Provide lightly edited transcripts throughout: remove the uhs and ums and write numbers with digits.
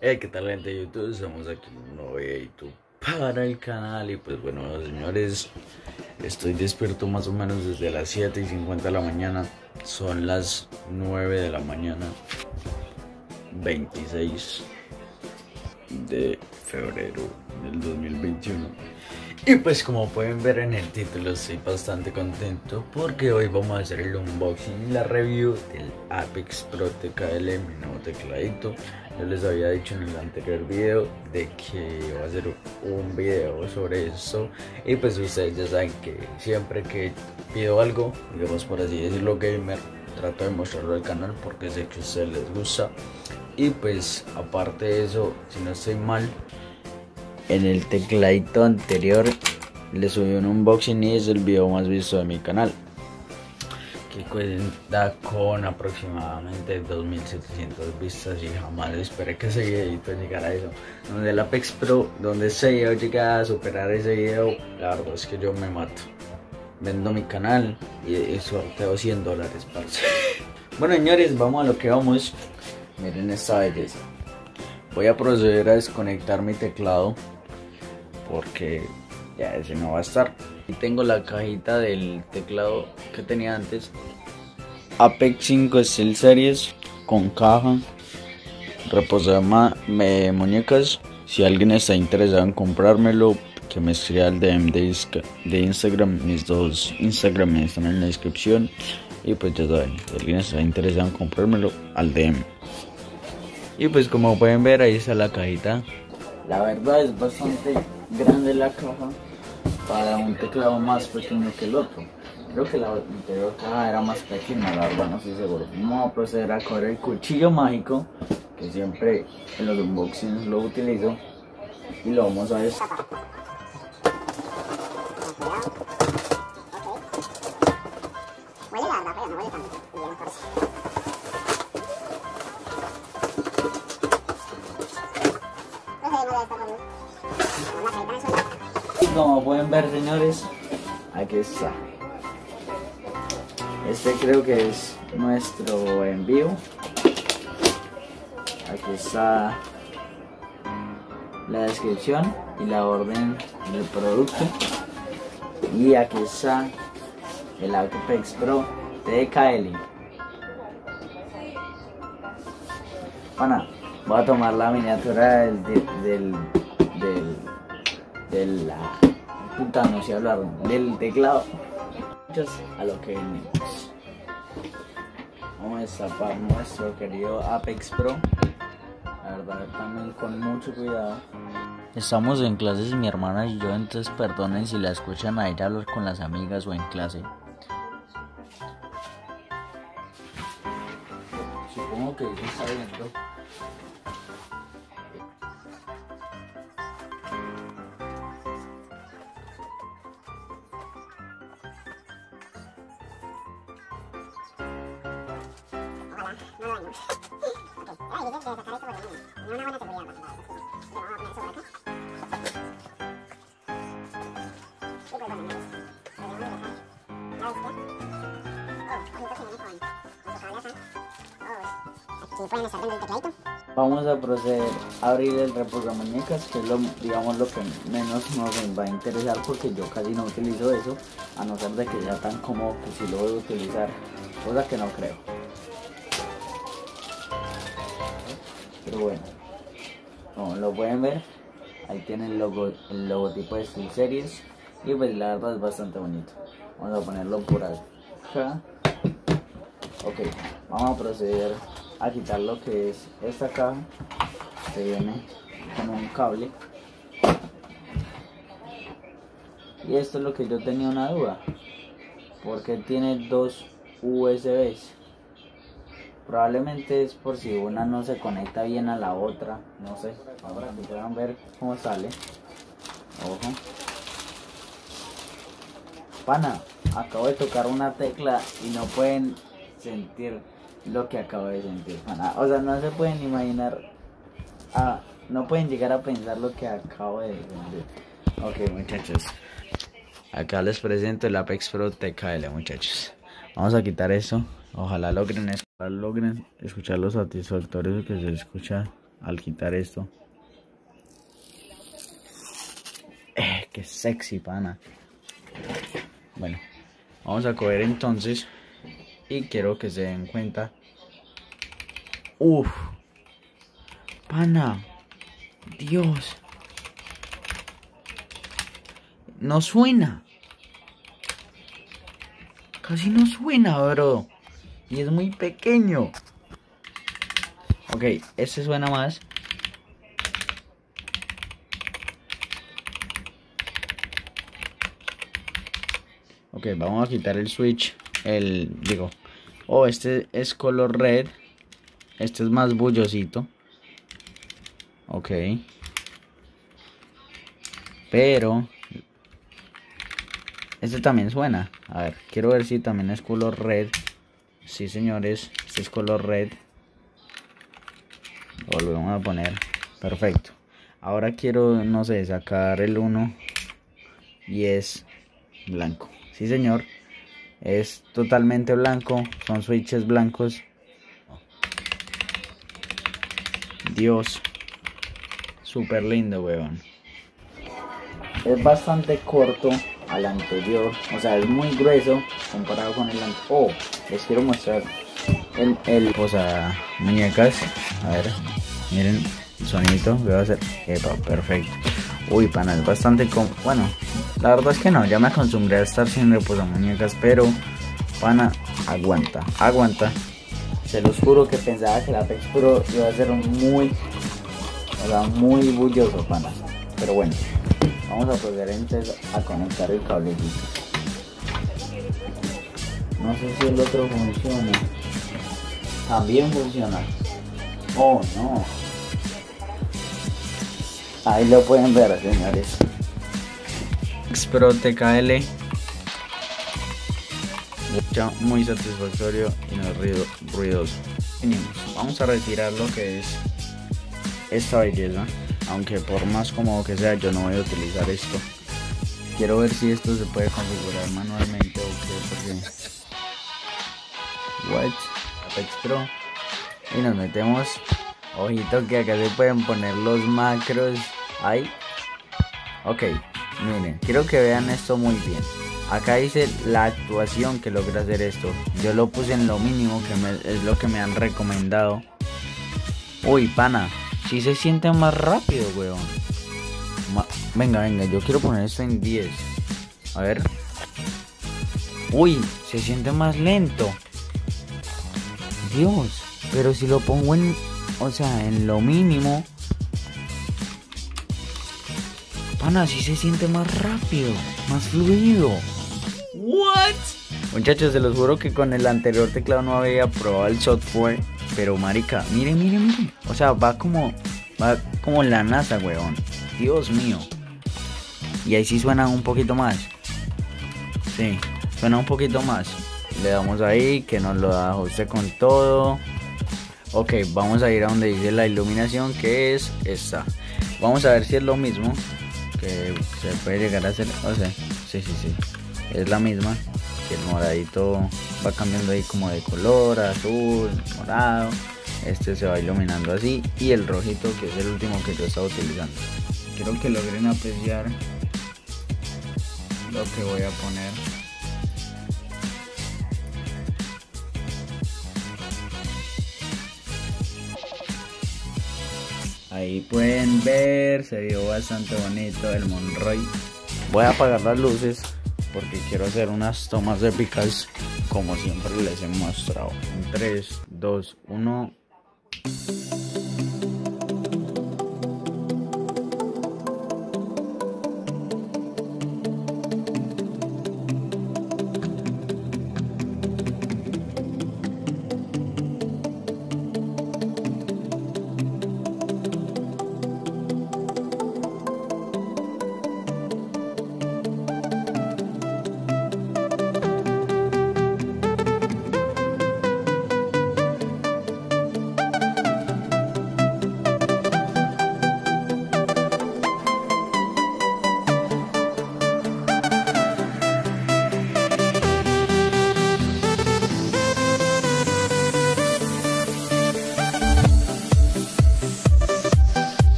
Hey, ¿qué tal, gente de YouTube? Estamos aquí en un nuevo video de YouTube para el canal. Y pues bueno, señores, estoy despierto más o menos desde las 7:50 de la mañana. Son las 9 de la mañana, 26 de febrero del 2021. Y pues como pueden ver en el título, estoy bastante contento porque hoy vamos a hacer el unboxing y la review del Apex Pro TKL, mi nuevo tecladito. Yo les había dicho en el anterior video de que iba a hacer un video sobre esto, y pues ustedes ya saben que siempre que pido algo, digamos por así decirlo, gamer, trato de mostrarlo al canal porque sé que a ustedes les gusta. Y pues aparte de eso, si no estoy mal, en el tecladito anterior le subí un unboxing y es el video más visto de mi canal, que cuenta con aproximadamente 2700 vistas, y jamás esperé que ese videito llegara a eso. Donde el Apex Pro, donde ese video llega a superar ese video, la verdad es que yo me mato. Vendo mi canal y sorteo $100, parce. Bueno, señores, vamos a lo que vamos. Miren esta belleza. Voy a proceder a desconectar mi teclado porque ya ese no va a estar. Y tengo la cajita del teclado que tenía antes, Apex 5 Steel Series, con caja, reposame muñecas. Si alguien está interesado en comprármelo, que me escriba al DM de Instagram. Mis dos Instagram están en la descripción. Y pues ya saben, si alguien está interesado en comprármelo, al DM. Y pues como pueden ver, ahí está la cajita. La verdad es bastante grande la caja para un teclado más pequeño que el otro. Creo que la anterior caja era más pequeña, la verdad no estoy seguro. Vamos a proceder a coger el cuchillo mágico, que siempre en los unboxings lo utilizo, y lo vamos a destapar. Huele la verdad, pero no huele tanto. Bien, me parece. Como pueden ver, señores, aquí está. Este creo que es nuestro envío. Aquí está la descripción y la orden del producto. Y aquí está el Apex Pro TKL. Bueno, voy a tomar la miniatura no sé hablar, del teclado. A lo que venimos. Vamos a destapar nuestro querido Apex Pro. La verdad, también con mucho cuidado. Estamos en clases mi hermana y yo, entonces perdonen si la escuchan a ella hablar con las amigas o en clase. Supongo que ella está viendo. No lo dañemos. Ok, ahora dicen que sacar esto porque tiene una buena seguridad. Vamos a poner eso por acá. Y pues bueno, amigos, lo debemos dejar la bestia. Oh, ojitos que viene con su cable acá. Oh, aquí pueden estar viendo el tecladito. Vamos a proceder a abrir el reposamuñecas, que es digamos lo que menos nos va a interesar, porque yo casi no utilizo eso, a no ser de que sea tan cómodo que sí lo voy a utilizar, cosa que no creo. Pero bueno, como lo pueden ver, ahí tiene el logotipo de Steel Series, y pues la verdad es bastante bonito. Vamos a ponerlo por acá. Ok, vamos a proceder a quitar lo que es esta caja, que viene con un cable. Y esto es lo que yo tenía una duda, porque tiene dos USBs. Probablemente es por si una no se conecta bien a la otra, no sé. Ahora puedan ver cómo sale. Ojo. Pana, acabo de tocar una tecla y no pueden sentir lo que acabo de sentir, pana. O sea, no se pueden imaginar, no pueden llegar a pensar lo que acabo de sentir. Ok, muchachos, acá les presento el Apex Pro TKL, muchachos. Vamos a quitar eso. Ojalá logren escuchar lo satisfactorio que se escucha al quitar esto. Qué sexy, pana. Bueno, vamos a coger entonces. Y quiero que se den cuenta. Uf, pana. Dios. No suena. Casi no suena, bro. Y es muy pequeño. Ok, este suena más. Ok, vamos a quitar el switch. Este es color red. Este es más bullosito. Ok. Pero este también suena. A ver, quiero ver si también es color red. Sí, señores, este es color red. Lo volvemos a poner. Perfecto. Ahora quiero, no sé, sacar el 1. Y es blanco. Sí, señor. Es totalmente blanco. Son switches blancos. Dios. Súper lindo, weón. Es bastante corto al anterior. O sea, es muy grueso comparado con el anterior. Oh, les quiero mostrar o sea, muñecas. A ver, miren el sonidito. Voy a hacer. Epa, perfecto. Uy, pana, es bastante bueno, la verdad es que no, ya me acostumbré a estar sin reposar muñecas, pero pana, aguanta. Se los juro que pensaba que la Apex Pro iba a ser muy bulloso, pana. Pero bueno, vamos a proceder entonces a conectar el cablecito. No sé si el otro funciona. También funciona. Oh, no. Ahí lo pueden ver, señores. Apex Pro TKL. Ya muy satisfactorio y no es ruidoso. Vamos a retirar lo que es esta belleza. Aunque por más cómodo que sea, yo no voy a utilizar esto. Quiero ver si esto se puede configurar manualmente o qué, porque Apex Pro. Y nos metemos. Ojito que acá se pueden poner los macros. Ahí. Ok, miren, quiero que vean esto muy bien. Acá dice la actuación que logra hacer esto. Yo lo puse en lo mínimo, que es lo que me han recomendado. Uy, pana, si se siente más rápido, weón. Venga, yo quiero poner esto en 10. A ver. Uy, se siente más lento. Dios, pero si lo pongo en lo mínimo, pana, si se siente más rápido, más fluido. What? Muchachos, se los juro que con el anterior teclado no había probado el software, pero marica, miren. O sea, va como la NASA, weón. Dios mío. Y ahí sí suena un poquito más. Sí, suena un poquito más. Le damos ahí, que nos lo ajuste con todo. Ok, vamos a ir a donde dice la iluminación, que es esta. Vamos a ver si es lo mismo. Que se puede llegar a hacer, o sea, sí, es la misma. Que el moradito va cambiando ahí como de color, azul, morado. Este se va iluminando así. Y el rojito, que es el último que yo estaba utilizando. Quiero que logren apreciar lo que voy a poner. Ahí pueden ver, se vio bastante bonito el Monroy. Voy a apagar las luces porque quiero hacer unas tomas épicas como siempre les he mostrado. En 3, 2, 1.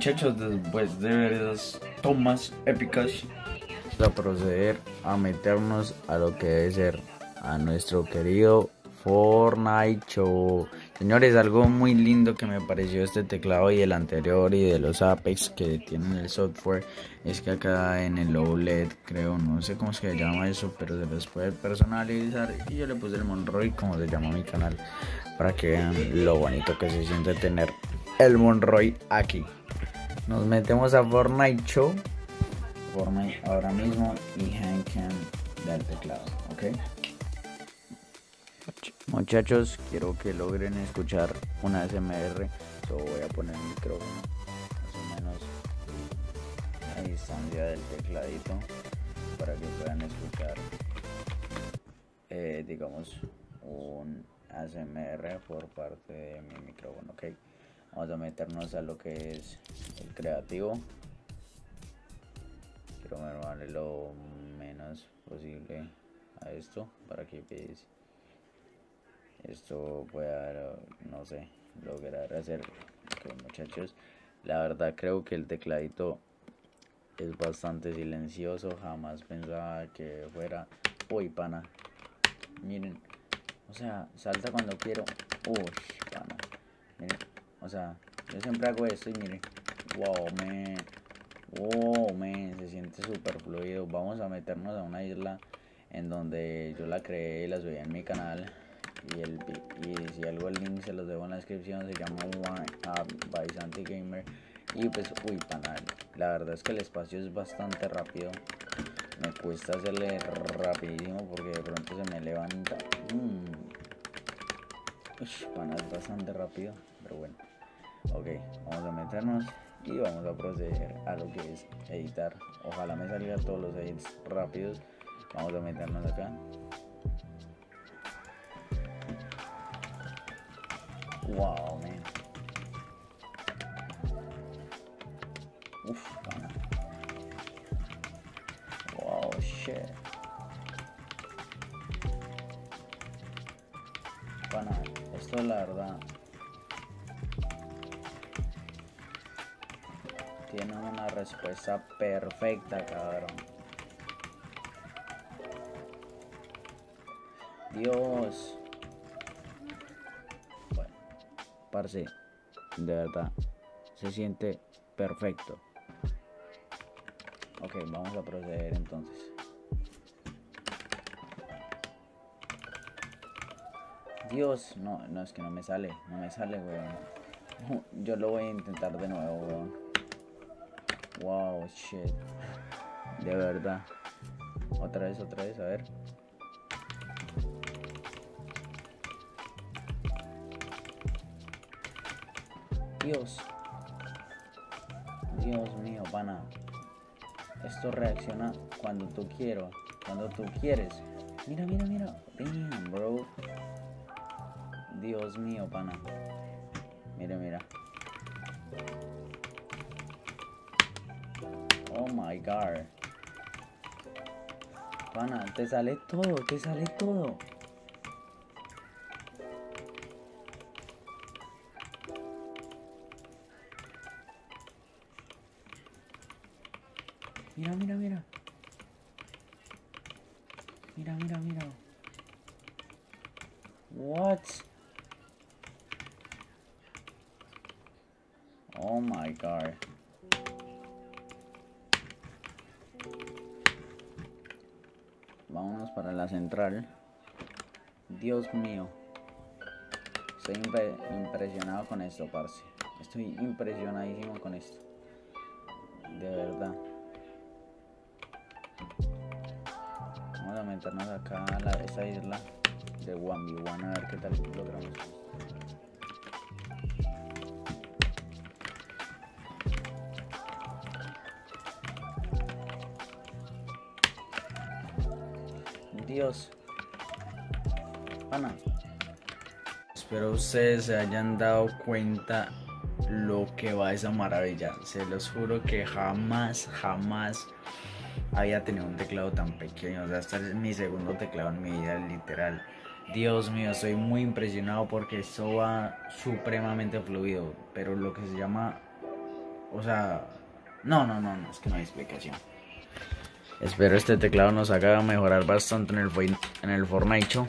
muchachos, después de ver esas tomas épicas, vamos a proceder a meternos a lo que debe ser a nuestro querido Fortnite Show. Señores, algo muy lindo que me pareció este teclado y el anterior y de los Apex que tienen el software es que acá en el OLED, creo, no sé cómo se llama eso, pero se los puede personalizar y yo le puse el Monroy como se llama mi canal para que vean lo bonito que se siente tener el Monroy aquí. Nos metemos a Fortnite Show, Fortnite ahora mismo y handcam del teclado, ¿ok? Muchachos, quiero que logren escuchar una ASMR. Voy a poner el micrófono más o menos a distancia del tecladito para que puedan escuchar, digamos, un ASMR por parte de mi micrófono, ¿ok? Vamos a meternos a lo que es el creativo. Quiero mermarle lo menos posible a esto para que veáis. Esto pueda, no sé, lograr hacer. Okay, muchachos, la verdad creo que el tecladito es bastante silencioso. Jamás pensaba que fuera. Uy, pana, miren, o sea, salta cuando quiero. Uy, pana, miren, o sea, yo siempre hago esto y miren, wow, man, se siente súper fluido. Vamos a meternos a una isla en donde yo la creé y la subí en mi canal. Y si algo el link se los dejo en la descripción. Se llama One Up by Santi Gamer. Y pues, uy, panal, la verdad es que el espacio es bastante rápido. Me cuesta hacerle rapidísimo porque de pronto se me levanta. Panal, es bastante rápido, pero bueno. Ok, vamos a meternos y vamos a proceder a lo que es editar. Ojalá me salgan todos los edits rápidos. Vamos a meternos acá. Wow, man. Uf, pana. Wow, shit. Pana, esto la verdad tiene una respuesta perfecta, cabrón. Dios. Bueno, parce, de verdad, se siente perfecto. Ok, vamos a proceder entonces. Dios, no, es que no me sale, weón. Yo lo voy a intentar de nuevo, weón. Wow, shit. De verdad. Otra vez, a ver. Dios mío, pana. Esto reacciona cuando tú quieres. Mira. Damn, bro. Dios mío, pana. Mira. Oh my god. Pana, te sale todo. Mira. Mira. What? Oh my god. Vámonos para la central. Dios mío. Estoy impresionado con esto, parce. Estoy impresionadísimo con esto. De verdad. Vamos a meternos acá a esa isla de 1v1 a ver qué tal logramos. Dios, Ana, espero ustedes se hayan dado cuenta lo que va esa maravilla. Se los juro que jamás había tenido un teclado tan pequeño. O sea, este es mi segundo teclado en mi vida, literal. Dios mío, estoy muy impresionado porque esto va supremamente fluido. Pero lo que se llama O sea, no, es que no hay explicación. Espero este teclado nos haga mejorar bastante en el Fortnite.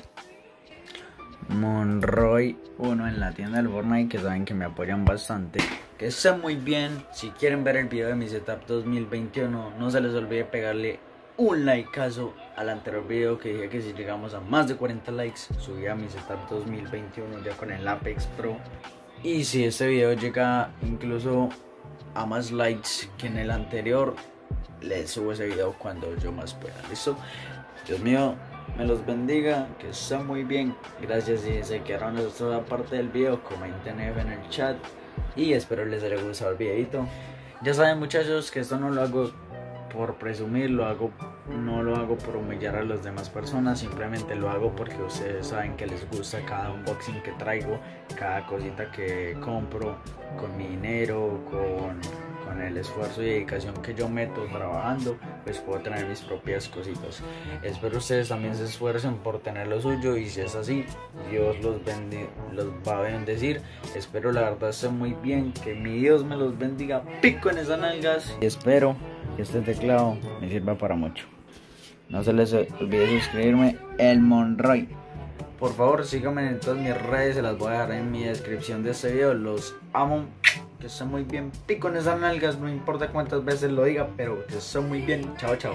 Monroy 1 en la tienda del Fortnite, que saben que me apoyan bastante, que está muy bien. Si quieren ver el video de mi setup 2021, no se les olvide pegarle un likeazo al anterior video que dije que si llegamos a más de 40 likes subía mi setup 2021 ya con el Apex Pro. Y si este video llega incluso a más likes que en el anterior, les subo ese video cuando yo más pueda. ¿Listo? Dios mío me los bendiga, que estén muy bien. Gracias si se quedaron en esta parte del video, comenten en el chat y espero les haya gustado el videito. Ya saben, muchachos, que esto no lo hago por presumir, no lo hago por humillar a las demás personas, simplemente lo hago porque ustedes saben que les gusta cada unboxing que traigo, cada cosita que compro con mi dinero, con el esfuerzo y dedicación que yo meto trabajando, pues puedo tener mis propias cositas. Espero ustedes también se esfuercen por tener lo suyo, y si es así, Dios los va a bendecir. Espero la verdad estén muy bien, que mi Dios me los bendiga pico en esas nalgas, y espero que este teclado me sirva para mucho. No se les olvide suscribirme, el Monroy. Por favor, síganme en todas mis redes, se las voy a dejar en mi descripción de este video. Los amo, que estén muy bien, pico en esas nalgas, no importa cuántas veces lo diga, pero que estén muy bien. Chao, chao.